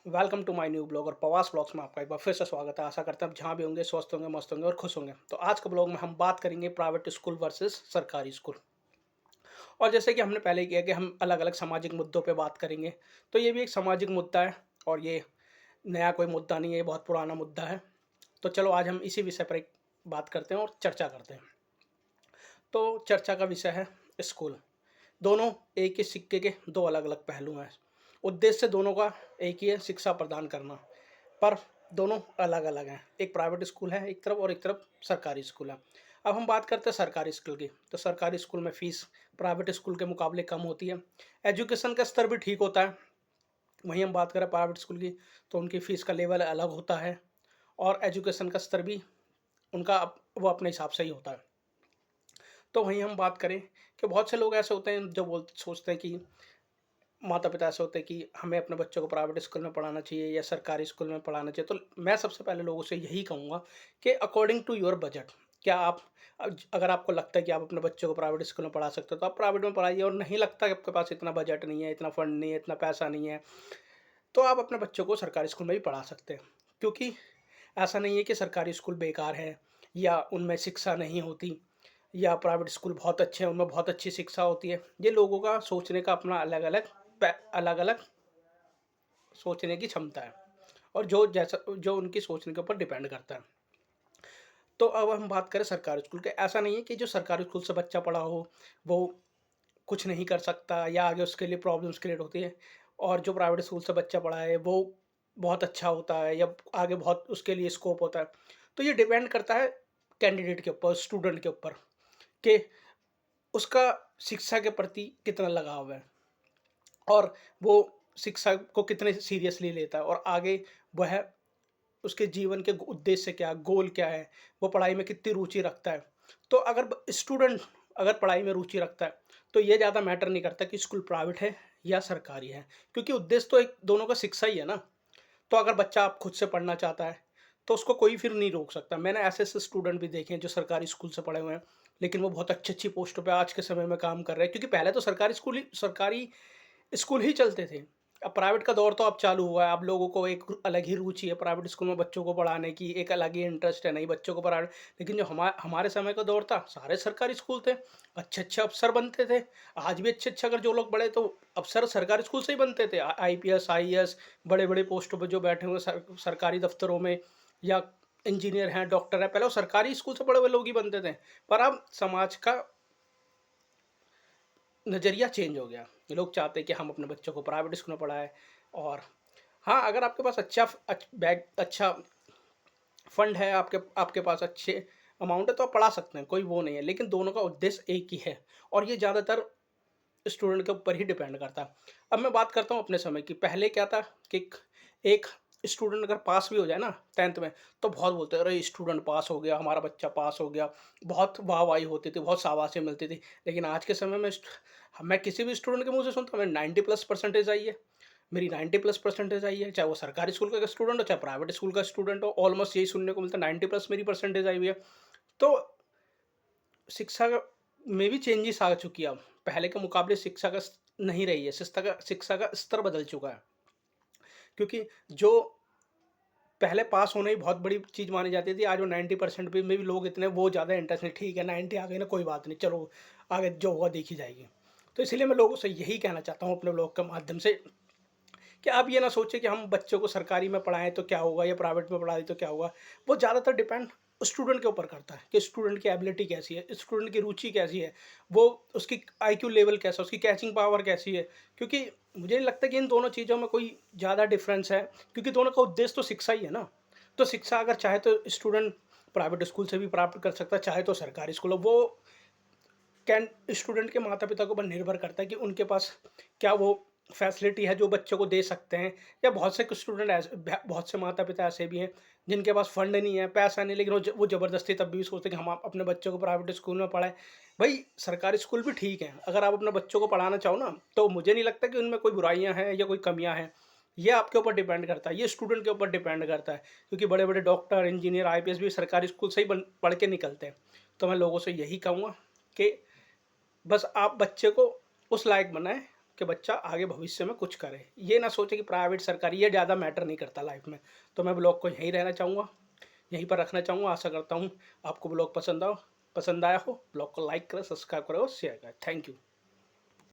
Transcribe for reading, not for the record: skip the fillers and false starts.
Welcome to my new blog और प्रवास blogs में आपका एक बार फिर से स्वागत है। आशा करते हैं आप जहाँ भी होंगे स्वस्थ होंगे, मस्त होंगे और खुश होंगे। तो आज के ब्लॉग में हम बात करेंगे प्राइवेट स्कूल वर्सेस सरकारी स्कूल। और जैसे कि हमने पहले किया कि हम अलग अलग सामाजिक मुद्दों पे बात करेंगे। तो ये भी एक सामाजिक मुद्दा है और ये नया कोई मुद्दा नहीं है, ये बहुत पुराना मुद्दा है। तो चलो आज हम इसी विषय पर एक बात करते हैं और चर्चा करते हैं। तो चर्चा का विषय है स्कूल। दोनों एक ही सिक्के के दो अलग अलग पहलू हैं। उद्देश्य दोनों का एक ही है, शिक्षा प्रदान करना। पर दोनों अलग अलग हैं। एक प्राइवेट स्कूल है एक तरफ और एक तरफ सरकारी स्कूल है। अब हम बात करते हैं सरकारी स्कूल की। तो सरकारी स्कूल में फ़ीस प्राइवेट स्कूल के मुकाबले कम होती है। एजुकेशन का स्तर भी ठीक होता है। वहीं हम बात करें प्राइवेट स्कूल की, तो उनकी फ़ीस का लेवल अलग होता है और एजुकेशन का स्तर भी उनका वो अपने हिसाब से ही होता है। तो वहीं हम बात करें कि बहुत से लोग ऐसे होते हैं जो सोचते हैं कि माता-पिता ऐसे होते हैं कि हमें अपने बच्चों को प्राइवेट स्कूल में पढ़ाना चाहिए या सरकारी स्कूल में पढ़ाना चाहिए। तो मैं सबसे पहले लोगों से यही कहूँगा कि अकॉर्डिंग टू योर बजट, क्या आप अगर आपको लगता है कि आप अपने बच्चों को प्राइवेट स्कूल में पढ़ा सकते हो, तो आप प्राइवेट में पढ़ाइए। और नहीं लगता कि आपके पास इतना बजट नहीं है, इतना फंड नहीं है, इतना पैसा नहीं है, तो आप अपने बच्चों को सरकारी स्कूल में भी पढ़ा सकते हैं। क्योंकि ऐसा नहीं है कि सरकारी स्कूल बेकार है या उनमें शिक्षा नहीं होती या प्राइवेट स्कूल बहुत अच्छे हैं, उनमें बहुत अच्छी शिक्षा होती है। ये लोगों का सोचने का अपना अलग-अलग सोचने की क्षमता है और जो उनकी सोचने के ऊपर डिपेंड करता है। तो अब हम बात करें सरकारी स्कूल के, ऐसा नहीं है कि जो सरकारी स्कूल से बच्चा पढ़ा हो, वो कुछ नहीं कर सकता या आगे उसके लिए प्रॉब्लम्स क्रिएट होती है, और जो प्राइवेट स्कूल से बच्चा पढ़ा है, वो बहुत अच्छा होता है या आगे बहुत उसके लिए स्कोप होता है। तो ये डिपेंड करता है कैंडिडेट के ऊपर, स्टूडेंट के ऊपर कि उसका शिक्षा के प्रति कितना लगाव है और वो शिक्षा को कितने सीरियसली लेता है और आगे वह उसके जीवन के उद्देश्य क्या है, गोल क्या है, वो पढ़ाई में कितनी रुचि रखता है। तो अगर स्टूडेंट अगर पढ़ाई में रुचि रखता है, तो ये ज़्यादा मैटर नहीं करता कि स्कूल प्राइवेट है या सरकारी है, क्योंकि उद्देश्य तो एक दोनों का शिक्षा ही है ना। तो अगर बच्चा आप खुद से पढ़ना चाहता है, तो उसको कोई फिर नहीं रोक सकता। मैंने ऐसे-ऐसे स्टूडेंट भी देखे हैं जो सरकारी स्कूल से पढ़े हुए हैं, लेकिन वो बहुत अच्छी-अच्छी पोस्टों पे आज के समय में काम कर रहे हैं, क्योंकि पहले तो सरकारी स्कूल ही चलते थे। अब प्राइवेट का दौर तो अब चालू हुआ है, अब लोगों को एक अलग ही रुचि है प्राइवेट स्कूल में बच्चों को पढ़ाने की, एक अलग ही इंटरेस्ट है नई बच्चों को पढ़ाने। लेकिन जो हमारे समय का दौर था, सारे सरकारी स्कूल थे, अच्छे-अच्छे अफ़सर बनते थे। आज भी अच्छे-अच्छे अगर जो लोग बड़े तो अफ़सर सरकारी स्कूल से ही बनते थे। आईपीएस, आईएएस, बड़े-बड़े पोस्टों पे जो बैठे हुए सरकारी दफ़्तरों में या इंजीनियर हैं, डॉक्टर हैं, पहले वो सरकारी स्कूल से पढ़े हुए लोग ही बनते थे। पर अब समाज का नज़रिया चेंज हो गया। ये लोग चाहते हैं कि हम अपने बच्चों को प्राइवेट स्कूल में पढ़ाएँ। और हाँ, अगर आपके पास अच्छा फंड है, आपके आपके पास अच्छे अमाउंट है, तो आप पढ़ा सकते हैं, कोई वो नहीं है। लेकिन दोनों का उद्देश्य एक ही है और ये ज़्यादातर स्टूडेंट के ऊपर ही डिपेंड करता है। अब मैं बात करता हूँ अपने समय की। पहले क्या था कि एक स्टूडेंट अगर पास भी हो जाए ना 10th में, तो बहुत बोलते हैं, अरे स्टूडेंट पास हो गया, हमारा बच्चा पास हो गया। बहुत वाहवाही होती थी, बहुत शाबाशी मिलती थी। लेकिन आज के समय में मैं किसी भी स्टूडेंट के मुँह से सुनता हूँ, मेरी 90 प्लस परसेंटेज आई है। मेरी 90 प्लस परसेंटेज आई है, चाहे वो सरकारी स्कूल का स्टूडेंट हो, चाहे प्राइवेट स्कूल का स्टूडेंट हो, ऑलमोस्ट यही सुनने को मिलता है, 90 प्लस मेरी परसेंटेज आई हुई है। तो शिक्षा में भी चेंजेस आ चुकी है अब। पहले के मुकाबले शिक्षा का नहीं रही है, शिक्षा का स्तर बदल चुका है। क्योंकि जो पहले पास होना ही बहुत बड़ी चीज़ मानी जाती थी, आज वो 90% पे में भी लोग इतने वो ज़्यादा इंटरेस्ट नहीं, ठीक है 90 आ गई ना, कोई बात नहीं, चलो आगे जो होगा देखी जाएगी। तो इसीलिए मैं लोगों से यही कहना चाहता हूँ अपने ब्लॉग के माध्यम से कि आप ये ना सोचें कि हम बच्चों को सरकारी में पढ़ाएँ तो क्या होगा या प्राइवेट में पढ़ाएँ तो क्या होगा। वो ज़्यादातर डिपेंड स्टूडेंट के ऊपर करता है कि स्टूडेंट की एबिलिटी कैसी है, स्टूडेंट की रुचि कैसी है, वो उसकी आईक्यू लेवल कैसा है, उसकी कैचिंग पावर कैसी है। क्योंकि मुझे नहीं लगता कि इन दोनों चीज़ों में कोई ज़्यादा डिफरेंस है, क्योंकि दोनों का उद्देश्य तो शिक्षा ही है ना। तो शिक्षा अगर चाहे तो स्टूडेंट प्राइवेट स्कूल से भी प्राप्त कर सकता है, चाहे तो सरकारी स्कूल हो। वो कैन स्टूडेंट के माता-पिता के ऊपर निर्भर करता है कि उनके पास क्या वो फैसिलिटी है जो बच्चों को दे सकते हैं। या बहुत से स्टूडेंट ऐसे बहुत से माता-पिता ऐसे भी हैं जिनके पास फंड नहीं है, पैसा नहीं, लेकिन वो ज़बरदस्ती तब भी सोचते हैं कि हम अपने बच्चों को प्राइवेट स्कूल में पढ़ाएँ। भई सरकारी स्कूल भी ठीक हैं, अगर आप अपने बच्चों को पढ़ाना चाहो ना, तो मुझे नहीं लगता कि उनमें कोई बुराइयाँ हैं या कोई कमियाँ हैं। ये आपके ऊपर डिपेंड करता है, ये स्टूडेंट के ऊपर डिपेंड करता है, क्योंकि बड़े-बड़े डॉक्टर, इंजीनियर, आईपीएस भी सरकारी स्कूल से ही पढ़ के निकलते हैं। तो मैं लोगों से यही कहूँगा कि बस आप बच्चे को उस लायक बनाएँ कि बच्चा आगे भविष्य में कुछ करे। ये ना सोचे कि प्राइवेट सरकारी ये ज़्यादा मैटर नहीं करता लाइफ में। तो मैं ब्लॉग को यहीं रहना चाहूँगा, यहीं पर रखना चाहूँगा। आशा करता हूँ आपको ब्लॉग पसंद आया हो। ब्लॉग को लाइक करें, सब्सक्राइब करें और शेयर करें। Thank you.